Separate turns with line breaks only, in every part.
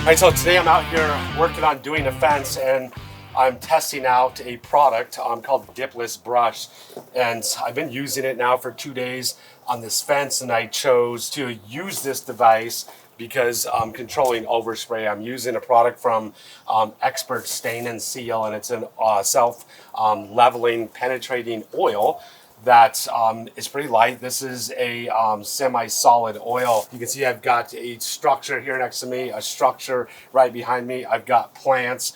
Right, so today I'm out here working on doing a fence, and I'm testing out a product called Dipless brush, and I've been using it now for 2 days on this fence, and I chose to use this device because I'm controlling overspray. I'm using a product from Expert Stain and Seal, and it's an self-leveling penetrating oil that is pretty light. This is a semi-solid oil. You can see I've got a structure here next to me, a structure right behind me. I've got plants,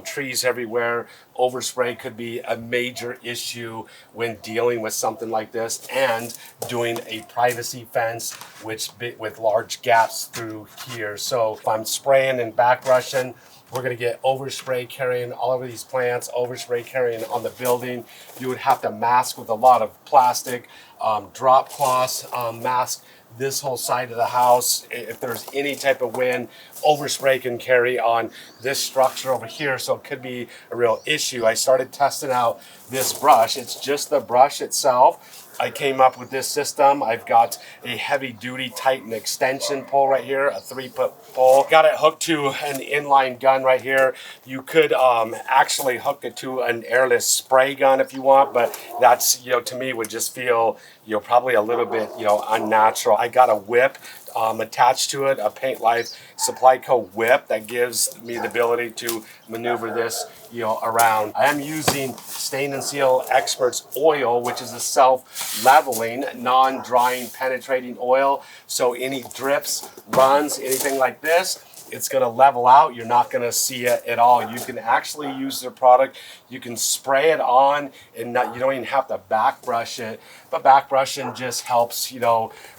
trees everywhere. Overspray could be a major issue when dealing with something like this and doing a privacy fence with large gaps through here. So if I'm spraying and back brushing, we're going to get overspray carrying all over these plants, overspray carrying on the building. You would have to mask with a lot of plastic, drop cloths, mask this whole side of the house. If there's any type of wind, overspray can carry on this structure over here, so it could be a real issue. I started testing out this brush. It's just the brush itself. I came up with this system. I've got a heavy duty Titan extension pole right here, a 3-foot pole. Got it hooked to an inline gun right here. You could actually hook it to an airless spray gun if you want, but that's, to me would just feel, probably a little bit, unnatural. I got a whip attached to it, a Paint Life Supply Co. whip that gives me the ability to maneuver this, around. I am using Stain and Seal Experts oil, which is a self-leveling, non-drying, penetrating oil. So any drips, runs, anything like this, it's going to level out. You're not going to see it at all. You can actually use their product. You can spray it on, and you don't even have to back brush it. But back brushing just helps,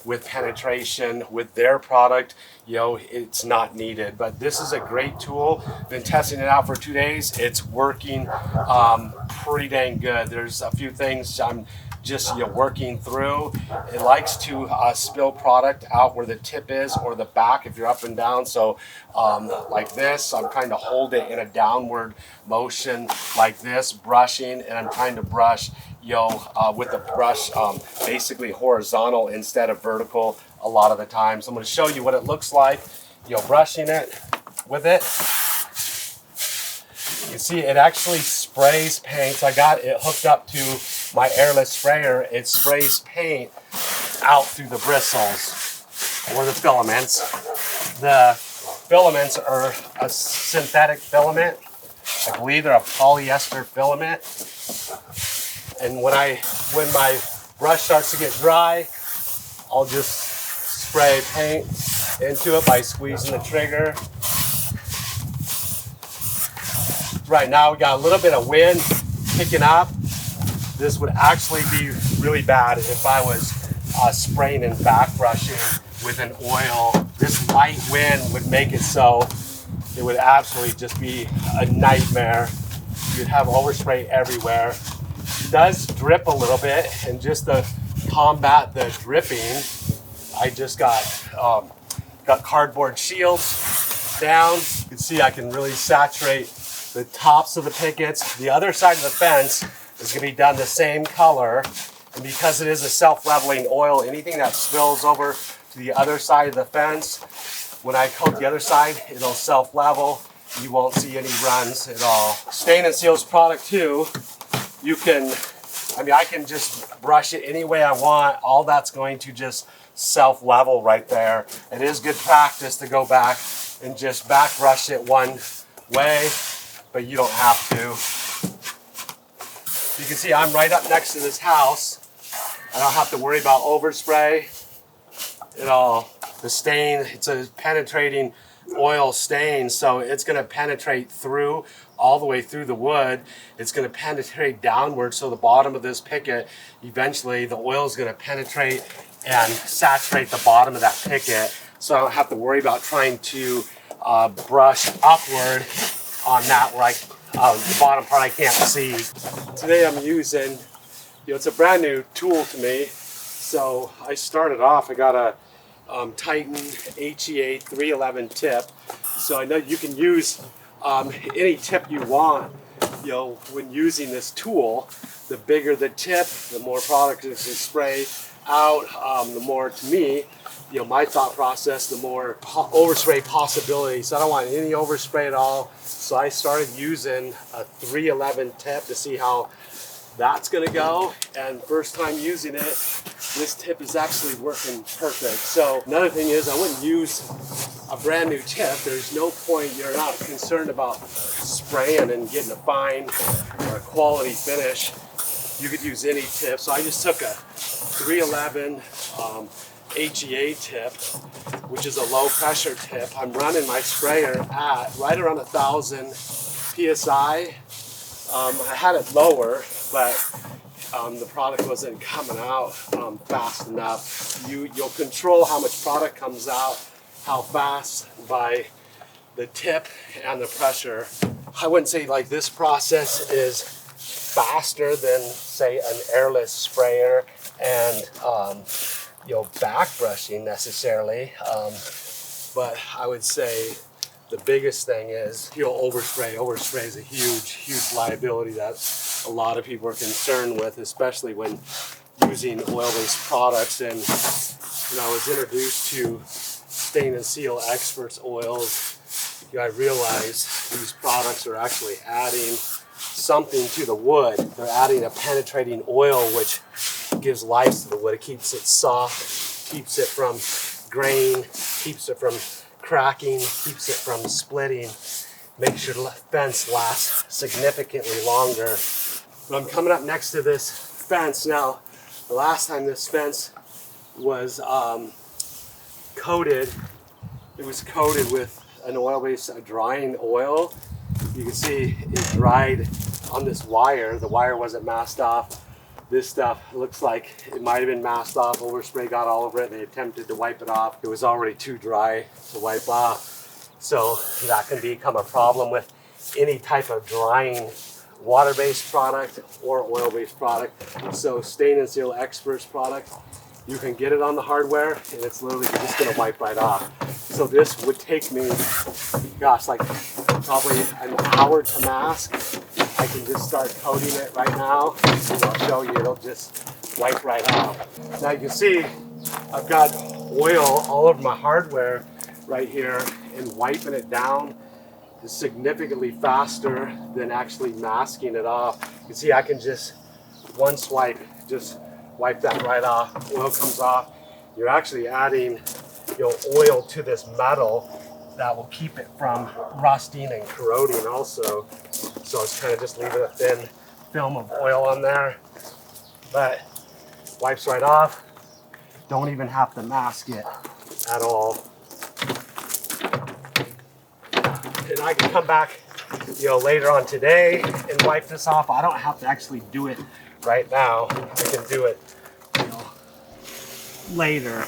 with penetration. With their product, it's not needed. But this is a great tool. Been testing it out for 2 days. It's working pretty dang good. There's a few things I'm just working through. It likes to spill product out where the tip is or the back if you're up and down. So like this, I'm trying to hold it in a downward motion like this, brushing, and I'm trying to brush with the brush basically horizontal instead of vertical a lot of the time. So I'm going to show you what it looks like, brushing it with it. You see it actually sprays paint. So I got it hooked up to my airless sprayer. It sprays paint out through the bristles or the filaments. The filaments are a synthetic filament. I believe they're a polyester filament. And when my brush starts to get dry, I'll just spray paint into it by squeezing the trigger. Right now we got a little bit of wind picking up. This would actually be really bad if I was spraying and back brushing with an oil. This light wind would make it so it would absolutely just be a nightmare. You'd have overspray everywhere. It does drip a little bit, and just to combat the dripping, I just got cardboard shields down. You can see I can really saturate the tops of the pickets. The other side of the fence is going to be done the same color, and because it is a self-leveling oil, anything that spills over to the other side of the fence, when I coat the other side, it'll self-level. You won't see any runs at all. Stain and Seal's product too, I can just brush it any way I want. All that's going to just self-level right there. It is good practice to go back and just back brush it one way, but you don't have to. You can see I'm right up next to this house. I don't have to worry about overspray at all. The stain, it's a penetrating oil stain, so it's going to penetrate through all the way through the wood. It's going to penetrate downward, so the bottom of this picket, eventually the oil is going to penetrate and saturate the bottom of that picket, so I don't have to worry about trying to brush upward on that where the bottom part I can't see. Today I'm using, it's a brand new tool to me. So I started off, I got a Titan HEA 311 tip. So I know you can use any tip you want, when using this tool. The bigger the tip, the more product you can spray out, the more, to me, my thought process, the more overspray possibilities. So I don't want any overspray at all. So I started using a 311 tip to see how that's gonna go. And first time using it, this tip is actually working perfect. So another thing is, I wouldn't use a brand new tip. There's no point, you're not concerned about spraying and getting a fine or a quality finish. You could use any tip. So I just took a 311 HEA tip, which is a low pressure tip. I'm running my sprayer at right around 1,000 PSI. I had it lower, but the product wasn't coming out fast enough. You'll control how much product comes out, how fast, by the tip and the pressure. I wouldn't say like this process is faster than say an airless sprayer and back brushing necessarily, but I would say the biggest thing is overspray. Overspray is a huge liability that a lot of people are concerned with, especially when using oil-based products. And I was introduced to Stain and Seal Experts oils, I realized these products are actually adding something to the wood. They're adding a penetrating oil which gives life to the wood. It keeps it soft, keeps it from grain, keeps it from cracking, keeps it from splitting, makes your fence last significantly longer. But I'm coming up next to this fence now. The last time this fence was coated, it was coated with an oil-based drying oil. You can see it dried on this wire. The wire wasn't masked off. This stuff looks like it might have been masked off. Overspray got all over it. They attempted to wipe it off. It was already too dry to wipe off. So that can become a problem with any type of drying water-based product or oil-based product. So Stain and Seal Experts product, you can get it on the hardware and it's literally just gonna wipe right off. So this would take me, gosh, like probably an hour to mask. I can just start coating it right now and I'll show you, it'll just wipe right off. Now you can see I've got oil all over my hardware right here, and wiping it down is significantly faster than actually masking it off. You can see I can just, one swipe, just wipe that right off. Oil comes off. You're actually adding oil to this metal that will keep it from rusting and corroding also. So it's kind of just leaving a thin film of oil on there, but wipes right off. Don't even have to mask it at all. And I can come back later on today and wipe this off. I don't have to actually do it right now. I can do it later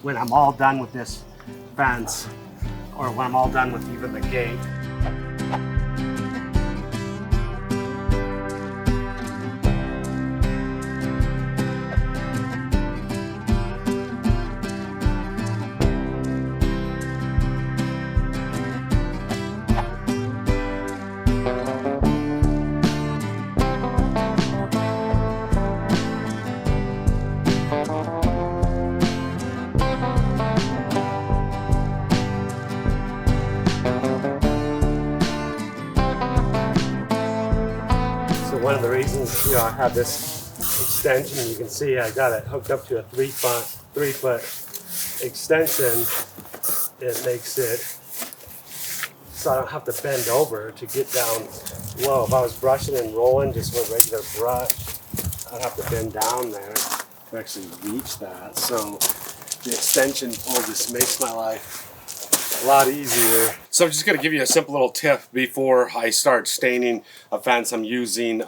when I'm all done with this fence, or when I'm all done with even the gate. One of the reasons I have this extension, you can see I got it hooked up to a 3 foot extension. It makes it so I don't have to bend over to get down low. If I was brushing and rolling just with a regular brush, I'd have to bend down there to actually reach that. So the extension pull just makes my life a lot easier. So I'm just going to give you a simple little tip before I start staining a fence. I'm using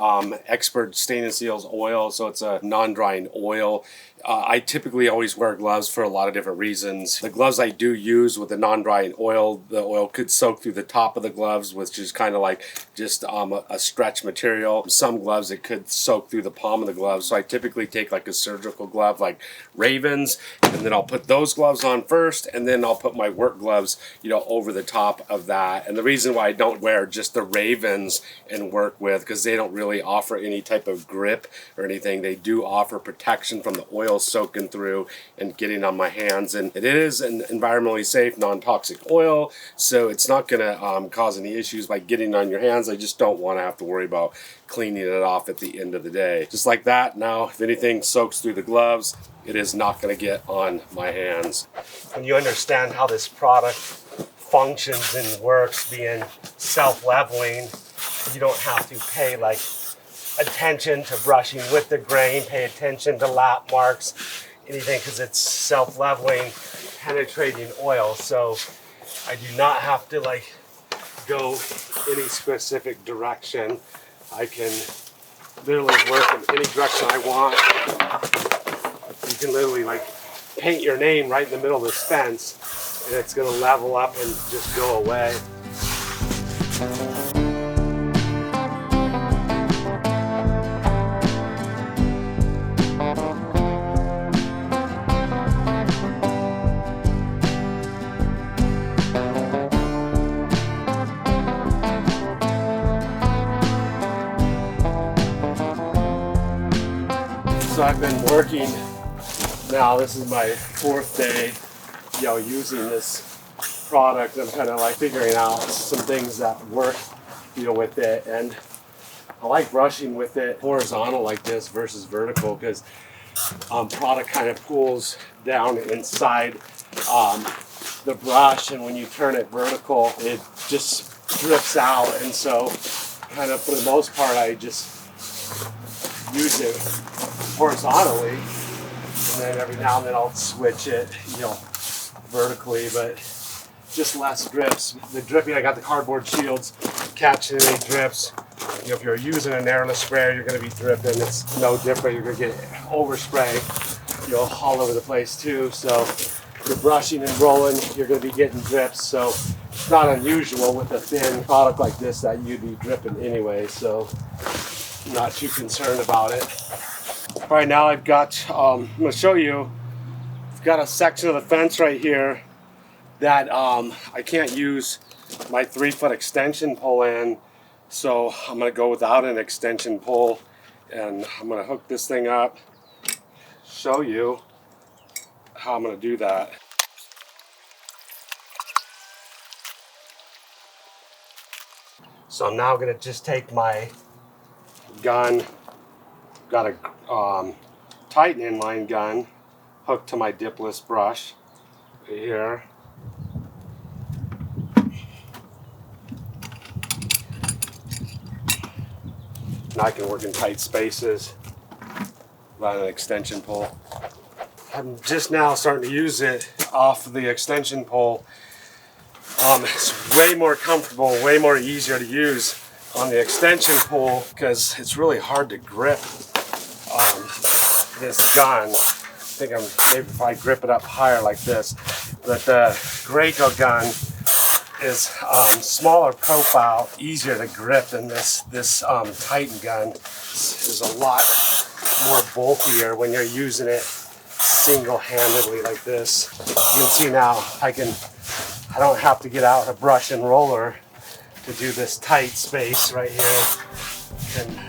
Expert Stain and Seals oil, so it's a non-drying oil. I typically always wear gloves for a lot of different reasons. The gloves I do use with the non-drying oil, the oil could soak through the top of the gloves, which is kind of like just a stretch material. Some gloves it could soak through the palm of the gloves, so I typically take like a surgical glove like Ravens, and then I'll put those gloves on first, and then I'll put my work gloves over the top top of that. And the reason why I don't wear just the Ravens and work with, because they don't really offer any type of grip or anything. They do offer protection from the oil soaking through and getting on my hands. And it is an environmentally safe, non-toxic oil, so it's not going to cause any issues by getting on your hands. I just don't want to have to worry about cleaning it off at the end of the day. Just like that, now if anything soaks through the gloves, it is not going to get on my hands. When you understand how this product functions and works, being self-leveling, you don't have to pay like attention to brushing with the grain, pay attention to lap marks, anything, because it's self-leveling, penetrating oil. So I do not have to like go any specific direction. I can literally work in any direction I want. You can literally like paint your name right in the middle of this fence and it's going to level up and just go away. So I've been working now, this is my 4th day, using this product. I'm kind of like figuring out some things that work, with it. And I like brushing with it horizontal like this versus vertical, because product kind of pulls down inside the brush, and when you turn it vertical, it just drips out. And so kind of for the most part, I just use it horizontally, and then every now and then I'll switch it, vertically, but just less drips. The dripping, I got the cardboard shields catching any drips. If you're using an airless sprayer, you're going to be dripping. It's no different. You're going to get overspray, all over the place too. So if you're brushing and rolling, you're going to be getting drips. So it's not unusual with a thin product like this that you'd be dripping anyway. So I'm not too concerned about it. All right, now I've got, I'm going to show you, I've got a section of the fence right here that I can't use my 3-foot extension pole in, so I'm going to go without an extension pole, and I'm going to hook this thing up, show you how I'm going to do that. So I'm now going to just take my gun, got a Titan inline gun hooked to my Dipless brush right here. Now I can work in tight spaces without an extension pole. I'm just now starting to use it off the extension pole. It's way more comfortable, way more easier to use on the extension pole, because it's really hard to grip this gun. I think maybe if I grip it up higher like this. But the Graco gun is smaller profile, easier to grip than this Titan gun. Is a lot more bulkier when you're using it single-handedly like this. You can see now I don't have to get out a brush and roller to do this tight space right here. And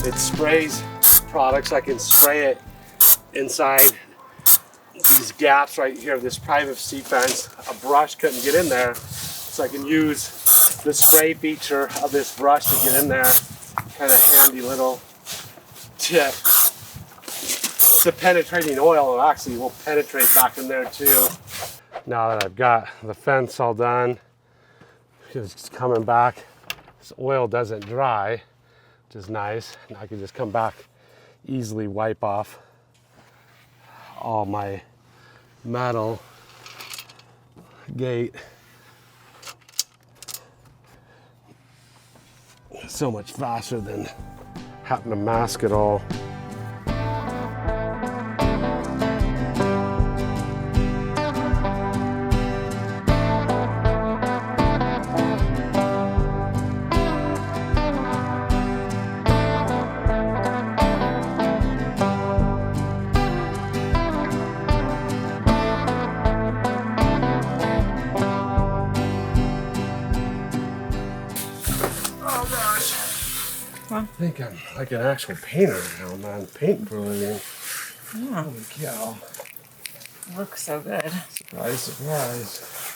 it sprays products. I can spray it inside these gaps right here, this privacy fence. A brush couldn't get in there, so I can use the spray feature of this brush to get in there. Kind of handy little tip. The penetrating oil actually will penetrate back in there too. now that I've got the fence all done, it's coming back. This oil doesn't dry, which is nice. And I can just come back, easily wipe off all my metal gate. So much faster than having to mask it all.
Well,
I think I'm like an actual painter now, man. Painting for a living.
yeah,
Holy cow.
looks so good.
Surprise, surprise.